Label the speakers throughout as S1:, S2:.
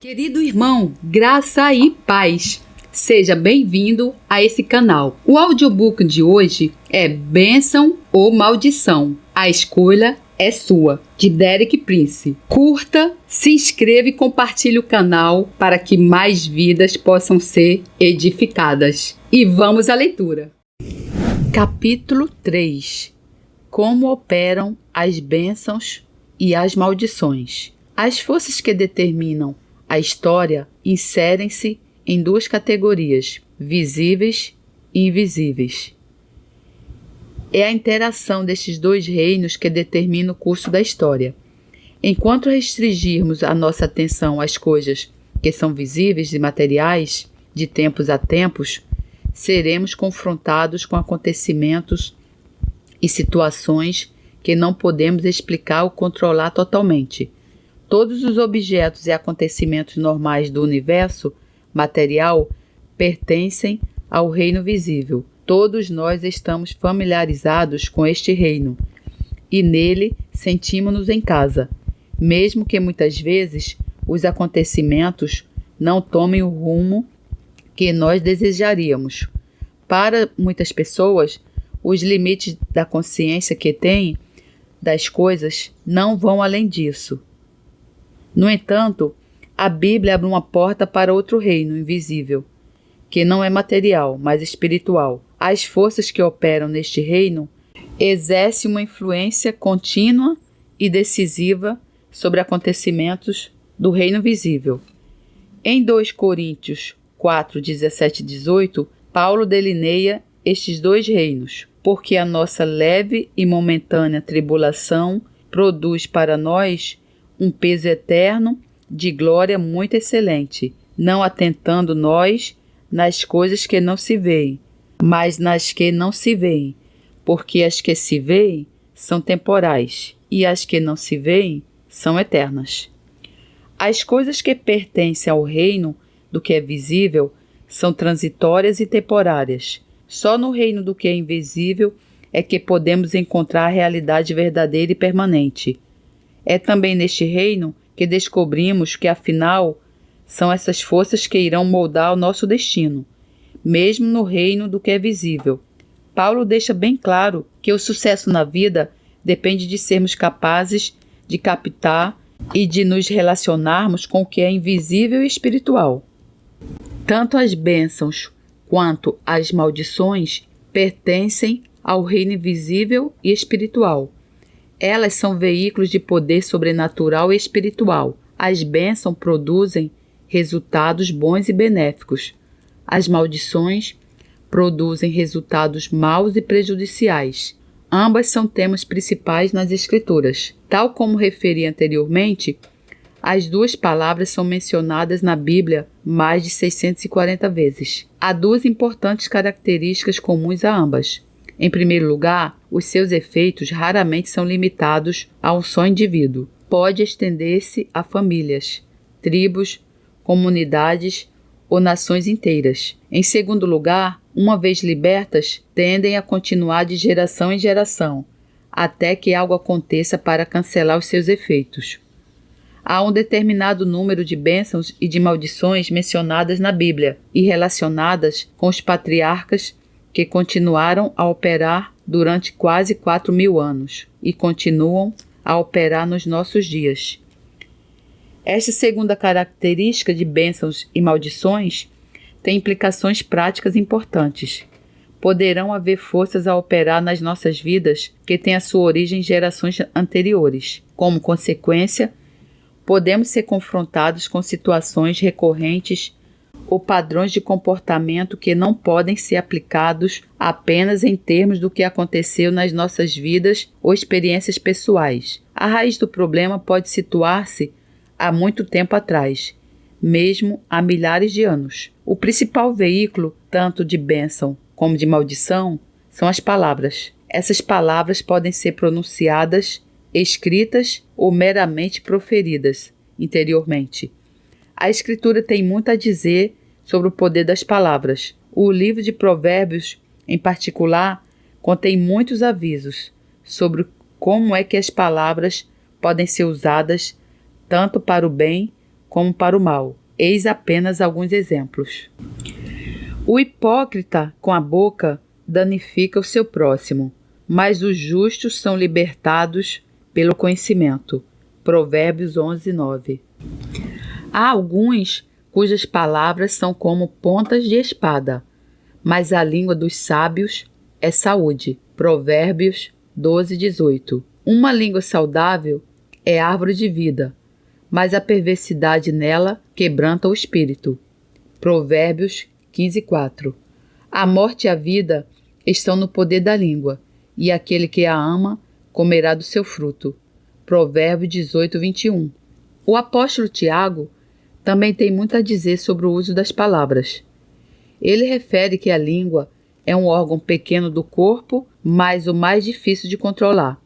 S1: Querido irmão, graça e paz, seja bem-vindo a esse canal. O audiobook de hoje é Bênção ou Maldição? A escolha é sua, de Derek Prince. Curta, se inscreva e compartilhe o canal para que mais vidas possam ser edificadas. E vamos à leitura. Capítulo 3. Como operam as bênçãos e as maldições? As forças que determinam a história inserem-se em duas categorias, visíveis e invisíveis. É a interação destes dois reinos que determina o curso da história. Enquanto restringirmos a nossa atenção às coisas que são visíveis e materiais, de tempos a tempos, seremos confrontados com acontecimentos e situações que não podemos explicar ou controlar totalmente. Todos os objetos e acontecimentos normais do universo material pertencem ao reino visível. Todos nós estamos familiarizados com este reino e nele sentimos-nos em casa, mesmo que muitas vezes os acontecimentos não tomem o rumo que nós desejaríamos. Para muitas pessoas, os limites da consciência que têm das coisas não vão além disso. No entanto, a Bíblia abre uma porta para outro reino invisível, que não é material, mas espiritual. As forças que operam neste reino exercem uma influência contínua e decisiva sobre acontecimentos do reino visível. Em 2 Coríntios 4, 17 e 18, Paulo delineia estes dois reinos, porque a nossa leve e momentânea tribulação produz para nós um peso eterno de glória muito excelente, não atentando nós nas coisas que não se veem, mas nas que não se veem, porque as que se veem são temporais e as que não se veem são eternas. As coisas que pertencem ao reino do que é visível são transitórias e temporárias. Só no reino do que é invisível é que podemos encontrar a realidade verdadeira e permanente. É também neste reino que descobrimos que, afinal, são essas forças que irão moldar o nosso destino, mesmo no reino do que é visível. Paulo deixa bem claro que o sucesso na vida depende de sermos capazes de captar e de nos relacionarmos com o que é invisível e espiritual. Tanto as bênçãos quanto as maldições pertencem ao reino invisível e espiritual. Elas são veículos de poder sobrenatural e espiritual. As bênçãos produzem resultados bons e benéficos. As maldições produzem resultados maus e prejudiciais. Ambas são temas principais nas Escrituras. Tal como referi anteriormente, as duas palavras são mencionadas na Bíblia mais de 640 vezes. Há duas importantes características comuns a ambas. Em primeiro lugar, os seus efeitos raramente são limitados a um só indivíduo. Pode estender-se a famílias, tribos, comunidades ou nações inteiras. Em segundo lugar, uma vez libertas, tendem a continuar de geração em geração, até que algo aconteça para cancelar os seus efeitos. Há um determinado número de bênçãos e de maldições mencionadas na Bíblia e relacionadas com os patriarcas que continuaram a operar durante quase 4.000 anos e continuam a operar nos nossos dias. Esta segunda característica de bênçãos e maldições tem implicações práticas importantes. Poderão haver forças a operar nas nossas vidas que têm a sua origem em gerações anteriores. Como consequência, podemos ser confrontados com situações recorrentes ou padrões de comportamento que não podem ser aplicados apenas em termos do que aconteceu nas nossas vidas ou experiências pessoais. A raiz do problema pode situar-se há muito tempo atrás, mesmo há milhares de anos. O principal veículo, tanto de bênção como de maldição, são as palavras. Essas palavras podem ser pronunciadas, escritas ou meramente proferidas interiormente. A Escritura tem muito a dizer sobre o poder das palavras. O livro de Provérbios, em particular, contém muitos avisos sobre como é que as palavras podem ser usadas tanto para o bem como para o mal. Eis apenas alguns exemplos. O hipócrita com a boca danifica o seu próximo, mas os justos são libertados pelo conhecimento. Provérbios 11:9. Há alguns cujas palavras são como pontas de espada, mas a língua dos sábios é saúde. Provérbios 12:18. Uma língua saudável é árvore de vida, mas a perversidade nela quebranta o espírito. Provérbios 15:4. A morte e a vida estão no poder da língua, e aquele que a ama comerá do seu fruto. Provérbios 18:21. O apóstolo Tiago também tem muito a dizer sobre o uso das palavras. Ele refere que a língua é um órgão pequeno do corpo, mas o mais difícil de controlar.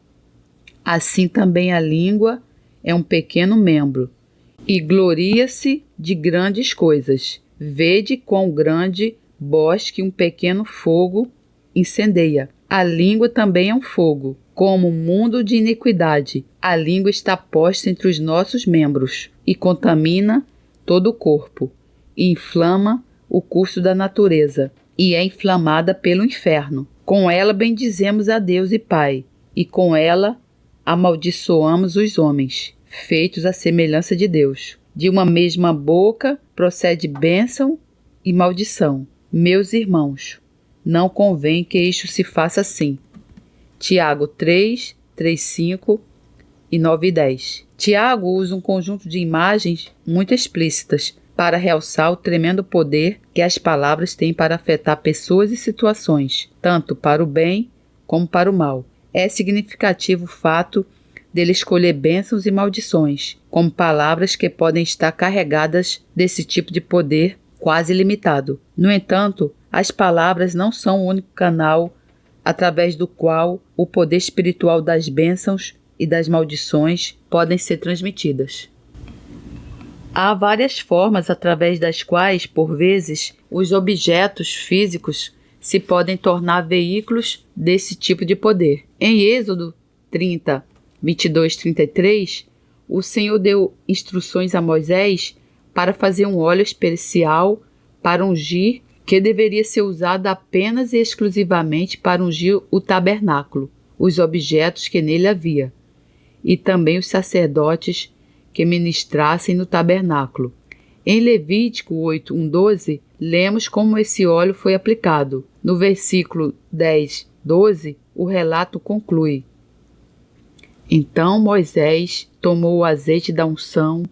S1: Assim também a língua é um pequeno membro, e gloria-se de grandes coisas. Vede quão grande bosque um pequeno fogo incendeia. A língua também é um fogo, como um mundo de iniquidade. A língua está posta entre os nossos membros, e contamina todo o corpo, e inflama o curso da natureza, e é inflamada pelo inferno. Com ela bendizemos a Deus e Pai, e com ela amaldiçoamos os homens, feitos à semelhança de Deus. De uma mesma boca procede bênção e maldição. Meus irmãos, não convém que isto se faça assim. Tiago 3, 5 e 9 e 10. Tiago usa um conjunto de imagens muito explícitas para realçar o tremendo poder que as palavras têm para afetar pessoas e situações, tanto para o bem como para o mal. É significativo o fato dele escolher bênçãos e maldições, como palavras que podem estar carregadas desse tipo de poder quase ilimitado. No entanto, as palavras não são o único canal através do qual o poder espiritual das bênçãos e das maldições podem ser transmitidas. Há várias formas através das quais, por vezes, os objetos físicos se podem tornar veículos desse tipo de poder. Em Êxodo 30, 22, 33, o Senhor deu instruções a Moisés para fazer um óleo especial para ungir, que deveria ser usado apenas e exclusivamente para ungir o tabernáculo, os objetos que nele havia, e também os sacerdotes que ministrassem no tabernáculo. Em Levítico 8, 12, lemos como esse óleo foi aplicado. No versículo 10, 12, o relato conclui: Então Moisés tomou o azeite da unção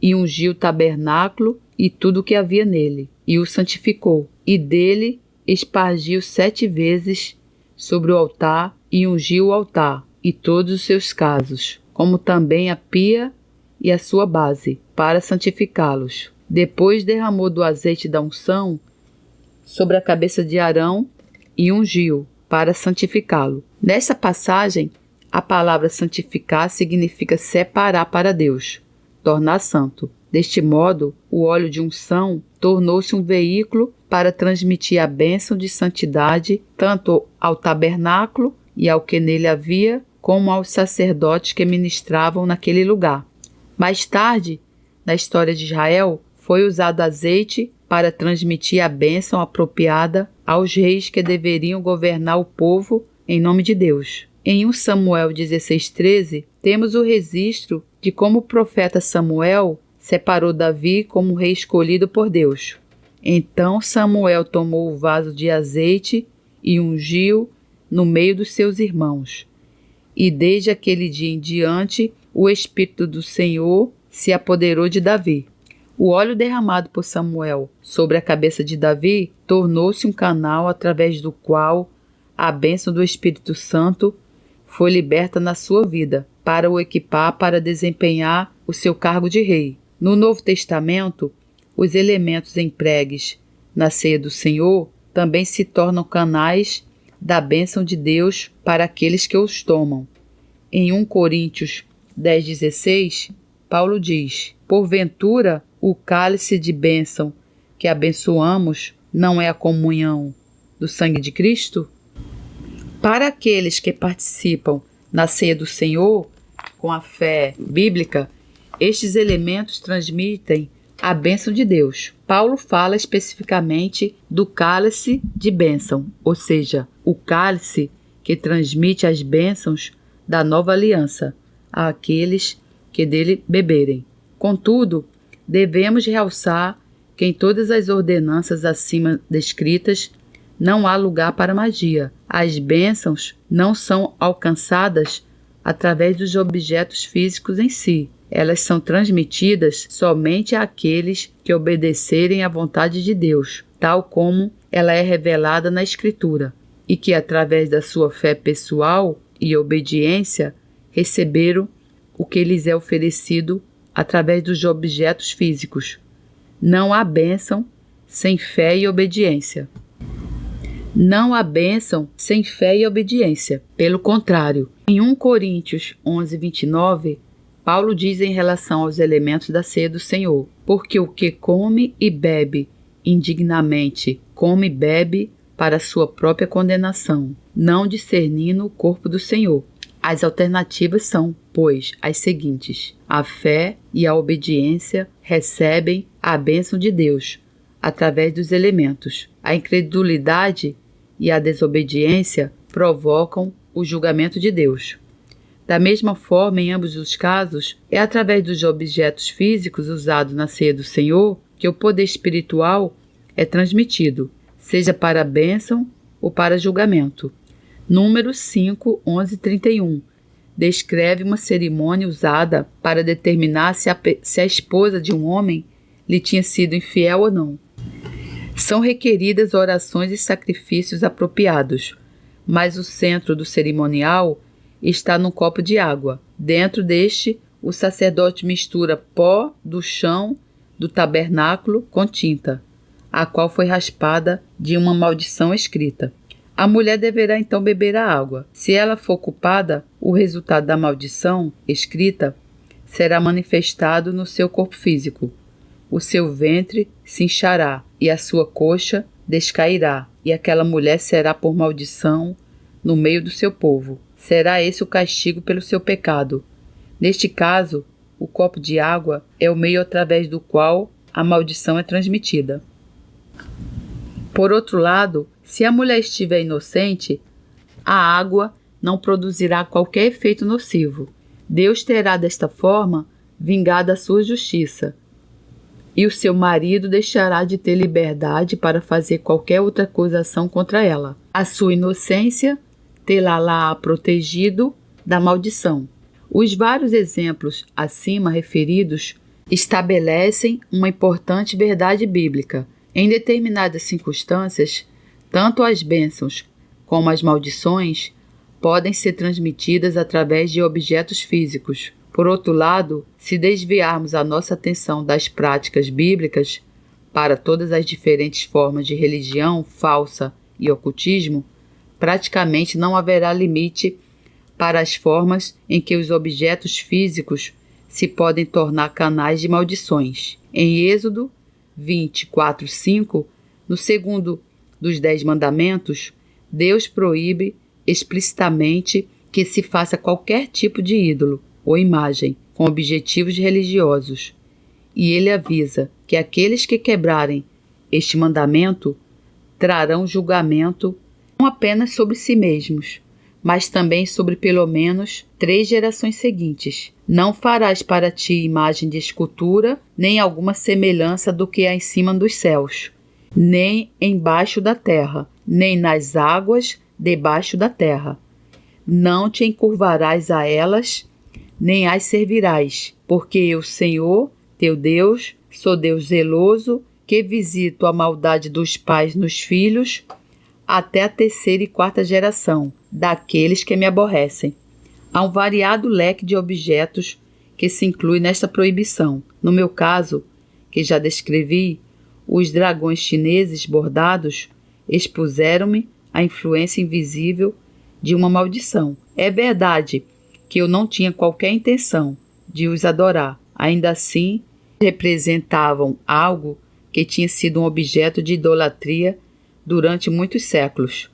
S1: e ungiu o tabernáculo e tudo o que havia nele, e o santificou, e dele espargiu 7 vezes sobre o altar, e ungiu o altar e todos os seus casos, como também a pia e a sua base, para santificá-los. Depois derramou do azeite da unção sobre a cabeça de Arão e ungiu para santificá-lo. Nesta passagem, a palavra santificar significa separar para Deus, tornar santo. Deste modo, o óleo de unção tornou-se um veículo para transmitir a bênção de santidade tanto ao tabernáculo e ao que nele havia, como aos sacerdotes que ministravam naquele lugar. Mais tarde, na história de Israel, foi usado azeite para transmitir a bênção apropriada aos reis que deveriam governar o povo em nome de Deus. Em 1 Samuel 16:13, temos o registro de como o profeta Samuel separou Davi como rei escolhido por Deus. Então Samuel tomou o vaso de azeite e ungiu no meio dos seus irmãos. E desde aquele dia em diante, o Espírito do Senhor se apoderou de Davi. O óleo derramado por Samuel sobre a cabeça de Davi tornou-se um canal através do qual a bênção do Espírito Santo foi liberta na sua vida, para o equipar para desempenhar o seu cargo de rei. No Novo Testamento, os elementos empregues na ceia do Senhor também se tornam canais da bênção de Deus para aqueles que os tomam. Em 1 Coríntios 10:16, Paulo diz: Porventura, o cálice de bênção que abençoamos não é a comunhão do sangue de Cristo? Para aqueles que participam na ceia do Senhor com a fé bíblica, Estes elementos transmitem a bênção de Deus. Paulo fala especificamente do cálice de bênção, ou seja, o cálice que transmite as bênçãos da nova aliança àqueles que dele beberem. Contudo, devemos realçar que em todas as ordenanças acima descritas não há lugar para magia. As bênçãos não são alcançadas através dos objetos físicos em si. Elas são transmitidas somente àqueles que obedecerem à vontade de Deus, tal como ela é revelada na Escritura, e que, através da sua fé pessoal e obediência, receberam o que lhes é oferecido através dos objetos físicos. Não há bênção sem fé e obediência. Não há bênção sem fé e obediência. Pelo contrário, em 1 Coríntios 11:29, Paulo diz em relação aos elementos da ceia do Senhor: porque o que come e bebe indignamente, come e bebe para sua própria condenação, não discernindo o corpo do Senhor. As alternativas são, pois, as seguintes: a fé e a obediência recebem a bênção de Deus através dos elementos. A incredulidade e a desobediência provocam o julgamento de Deus. Da mesma forma, em ambos os casos, é através dos objetos físicos usados na ceia do Senhor que o poder espiritual é transmitido, seja para a bênção ou para julgamento. Números 5, 11 e 31 descreve uma cerimônia usada para determinar se a esposa de um homem lhe tinha sido infiel ou não. São requeridas orações e sacrifícios apropriados, mas o centro do cerimonial está num copo de água. Dentro deste, o sacerdote mistura pó do chão do tabernáculo com tinta, a qual foi raspada de uma maldição escrita. A mulher deverá então beber a água. Se ela for culpada, o resultado da maldição escrita será manifestado no seu corpo físico. O seu ventre se inchará e a sua coxa descairá, e aquela mulher será por maldição no meio do seu povo. Será esse o castigo pelo seu pecado. Neste caso, o copo de água é o meio através do qual a maldição é transmitida. Por outro lado, se a mulher estiver inocente, a água não produzirá qualquer efeito nocivo. Deus terá desta forma vingado a sua justiça, e o seu marido deixará de ter liberdade para fazer qualquer outra acusação contra ela. A sua inocência tê-la-á protegido da maldição. Os vários exemplos acima referidos estabelecem uma importante verdade bíblica. Em determinadas circunstâncias, tanto as bênçãos como as maldições podem ser transmitidas através de objetos físicos. Por outro lado, se desviarmos a nossa atenção das práticas bíblicas para todas as diferentes formas de religião falsa e ocultismo, praticamente não haverá limite para as formas em que os objetos físicos se podem tornar canais de maldições. Em Êxodo 24:5, no segundo dos 10 mandamentos, Deus proíbe explicitamente que se faça qualquer tipo de ídolo ou imagem com objetivos religiosos. E ele avisa que aqueles que quebrarem este mandamento trarão julgamento não apenas sobre si mesmos, mas também sobre pelo menos 3 gerações seguintes. Não farás para ti imagem de escultura, nem alguma semelhança do que há em cima dos céus, nem embaixo da terra, nem nas águas debaixo da terra. Não te encurvarás a elas, nem as servirás, porque eu, Senhor, teu Deus, sou Deus zeloso, que visito a maldade dos pais nos filhos, até a 3ª e 4ª geração, daqueles que me aborrecem. Há um variado leque de objetos que se inclui nesta proibição. No meu caso, que já descrevi, os dragões chineses bordados expuseram-me à influência invisível de uma maldição. É verdade que eu não tinha qualquer intenção de os adorar. Ainda assim, representavam algo que tinha sido um objeto de idolatria durante muitos séculos.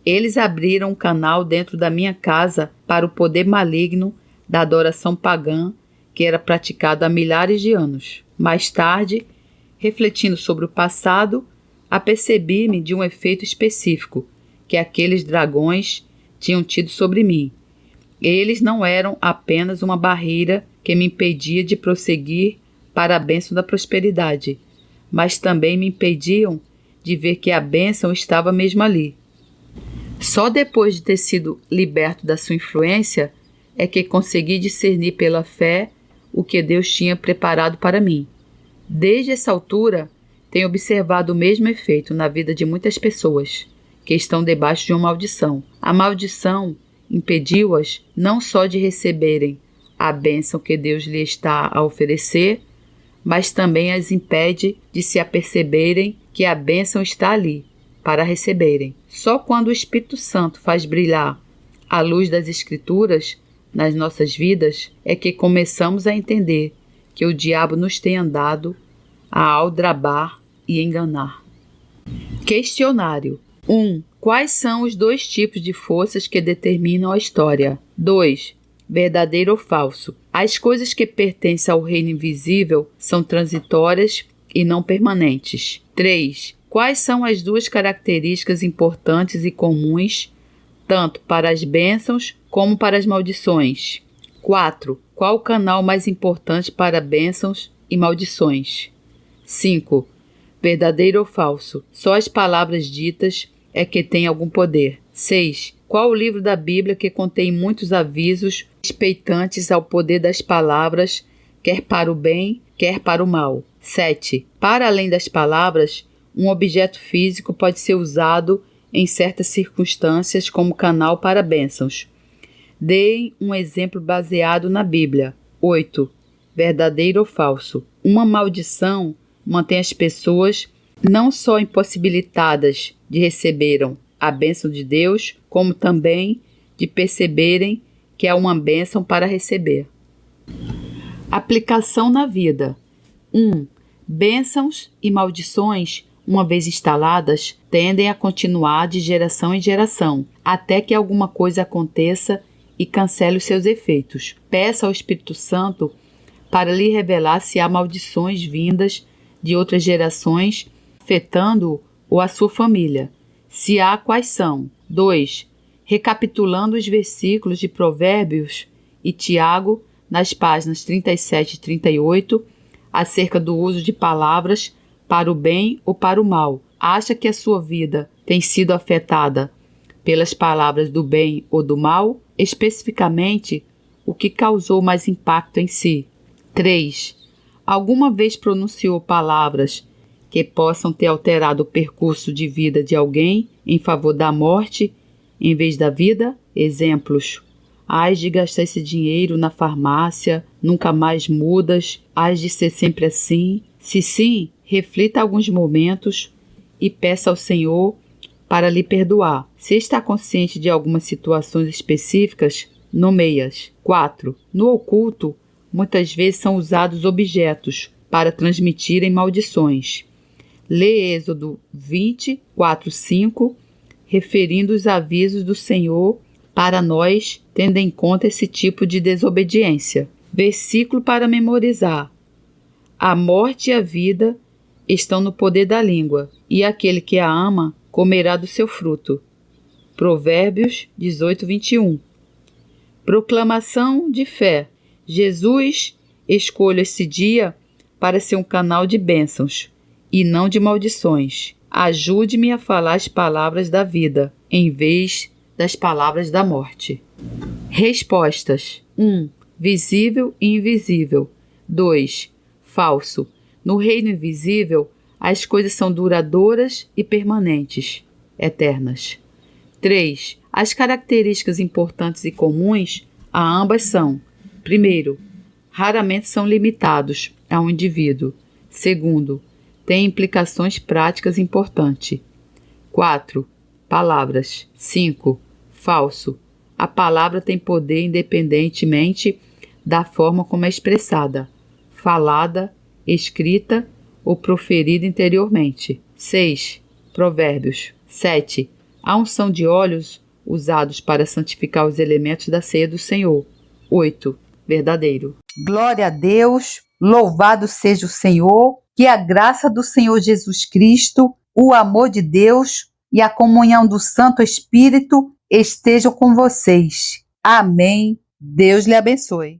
S1: Eles abriram um canal dentro da minha casa para o poder maligno da adoração pagã que era praticado há milhares de anos. Mais tarde, refletindo sobre o passado, apercebi-me de um efeito específico que aqueles dragões tinham tido sobre mim. Eles não eram apenas uma barreira que me impedia de prosseguir para a bênção da prosperidade, mas também me impediam de ver que a bênção estava mesmo ali. Só depois de ter sido liberto da sua influência é que consegui discernir pela fé o que Deus tinha preparado para mim. Desde essa altura, tenho observado o mesmo efeito na vida de muitas pessoas que estão debaixo de uma maldição. A maldição impediu-as não só de receberem a bênção que Deus lhe está a oferecer, mas também as impede de se aperceberem que a bênção está ali para receberem. Só quando o Espírito Santo faz brilhar a luz das Escrituras nas nossas vidas é que começamos a entender que o diabo nos tem andado a aldrabar e enganar. Questionário. 1. Quais são os 2 tipos de forças que determinam a história? 2. Verdadeiro ou falso? As coisas que pertencem ao reino invisível são transitórias e não permanentes. 3. Quais são as 2 características importantes e comuns, tanto para as bênçãos como para as maldições? 4. Qual o canal mais importante para bênçãos e maldições? 5. Verdadeiro ou falso? Só as palavras ditas é que têm algum poder. 6. Qual o livro da Bíblia que contém muitos avisos respeitantes ao poder das palavras, quer para o bem, quer para o mal? 7. Para além das palavras, um objeto físico pode ser usado em certas circunstâncias como canal para bênçãos. Deem um exemplo baseado na Bíblia. 8. Verdadeiro ou falso? Uma maldição mantém as pessoas não só impossibilitadas de receberem a bênção de Deus, como também de perceberem que há uma bênção para receber. Aplicação na vida. 1. Bênçãos e maldições, uma vez instaladas, tendem a continuar de geração em geração, até que alguma coisa aconteça e cancele os seus efeitos. Peça ao Espírito Santo para lhe revelar se há maldições vindas de outras gerações afetando-o ou a sua família. Se há, quais são? 2. Recapitulando os versículos de Provérbios e Tiago, nas páginas 37 e 38, acerca do uso de palavras para o bem ou para o mal. Acha que a sua vida tem sido afetada pelas palavras do bem ou do mal? Especificamente, o que causou mais impacto em si? 3. Alguma vez pronunciou palavras que possam ter alterado o percurso de vida de alguém em favor da morte em vez da vida? Exemplos: hás de gastar esse dinheiro na farmácia, nunca mais mudas, hás de ser sempre assim. Se sim, reflita alguns momentos e peça ao Senhor para lhe perdoar. Se está consciente de algumas situações específicas, nomeie-as. 4. No oculto, muitas vezes são usados objetos para transmitirem maldições. Lê Êxodo 20, 4, 5, referindo os avisos do Senhor para nós, tendo em conta esse tipo de desobediência. Versículo para memorizar. A morte e a vida estão no poder da língua, e aquele que a ama comerá do seu fruto. Provérbios 18, 21. Proclamação de fé. Jesus, escolho esse dia para ser um canal de bênçãos e não de maldições. Ajude-me a falar as palavras da vida, em vez das palavras da morte. Respostas. 1. Visível e invisível. 2. Falso. No reino invisível, as coisas são duradouras e permanentes, eternas. 3. As características importantes e comuns a ambas são: 1. Raramente são limitados a um indivíduo. 2. Têm implicações práticas importantes. 4. Palavras. 5. Falso. A palavra tem poder independentemente da forma como é expressada, falada, escrita ou proferida interiormente. 6. Provérbios. 7. A unção de óleos usados para santificar os elementos da ceia do Senhor. 8. Verdadeiro. Glória a Deus, louvado seja o Senhor, que a graça do Senhor Jesus Cristo, o amor de Deus e a comunhão do Santo Espírito estejam com vocês. Amém. Deus lhe abençoe.